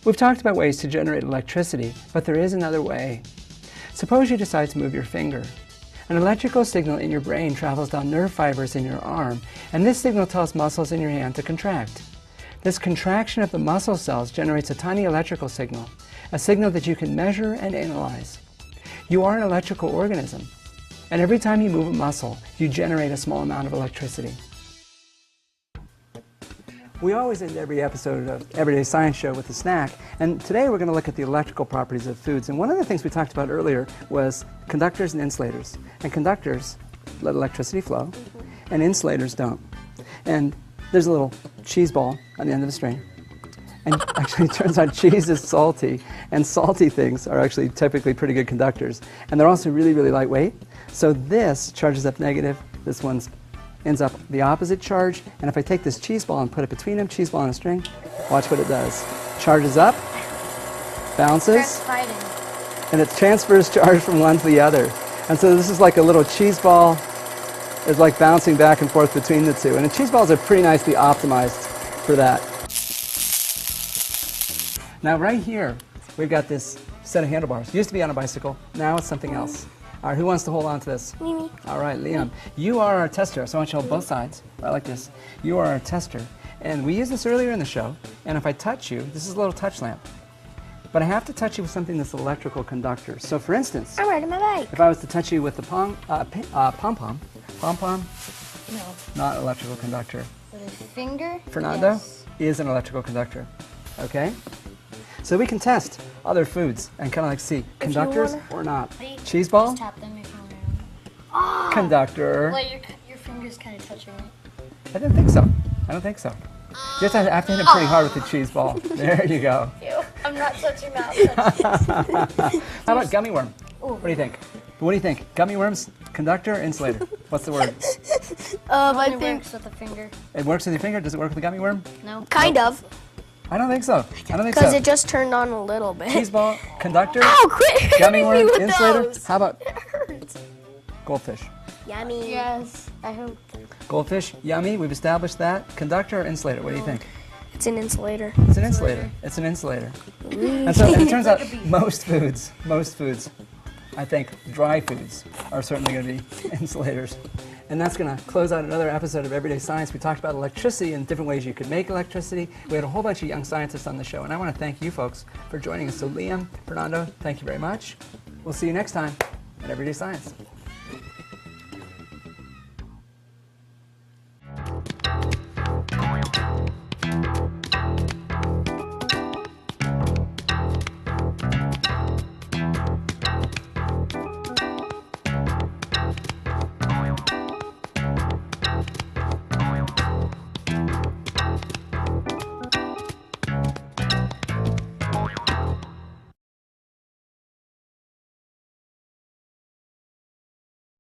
We've talked about ways to generate electricity, but there is another way. Suppose you decide to move your finger. An electrical signal in your brain travels down nerve fibers in your arm, and this signal tells muscles in your hand to contract. This contraction of the muscle cells generates a tiny electrical signal, a signal that you can measure and analyze. You are an electrical organism, and every time you move a muscle, you generate a small amount of electricity. We always end every episode of Everyday Science Show with a snack, and today we're going to look at the electrical properties of foods. And one of the things we talked about earlier was conductors and insulators. And conductors let electricity flow, and insulators don't. And there's a little cheese ball on the end of the string. And actually, it turns out cheese is salty, and salty things are actually typically pretty good conductors. And they're also really, really lightweight. So this charges up negative, this one's ends up the opposite charge, and if I take this cheese ball and put it between them, cheese ball and a string, watch what it does. Charges up, bounces, and it transfers charge from one to the other. And so this is like a little cheese ball. It's like bouncing back and forth between the two. And the cheese balls are pretty nicely optimized for that. Now right here, we've got this set of handlebars. It used to be on a bicycle, now it's something else. All right, who wants to hold on to this? Me. All right, Liam. You are our tester, so I want you to hold both sides, right like this. You are our tester. And we used this earlier in the show, and if I touch you, this is a little touch lamp. But I have to touch you with something that's electrical conductor. So for instance, I'm riding my bike. if I was to touch you with the pom-pom, No. not electrical conductor. With a finger? Fernando Yes. is an electrical conductor, okay? So we can test other foods and kind of like see conductors or not. Cheese ball, Just tap them if you want to. Oh! conductor. Well, your finger's kind of touching it. I don't think so. I don't think so. You have to hit him pretty hard with the cheese ball. There you go. Ew, I'm not touching that. How about gummy worm? What do you think? What do you think? Gummy worms, conductor, insulator? What's the word? I think works with the finger. It works with your finger. Does it work with a gummy worm? No. Kind of, I don't think so. I don't think because so. it just turned on a little bit. Cheese ball, conductor, Ow, quit gummy hitting me worm, with insulator. those. How about It hurts. goldfish? Yummy. Yes, I hope. Goldfish, yummy. We've established that. Conductor or insulator? What do you think? It's an insulator. It's an insulator. It's an insulator. And so it turns out most foods, I think dry foods are certainly going to be insulators. And that's going to close out another episode of Everyday Science. We talked about electricity and different ways you could make electricity. We had a whole bunch of young scientists on the show, and I want to thank you folks for joining us. So Liam, Fernando, thank you very much. We'll see you next time at Everyday Science.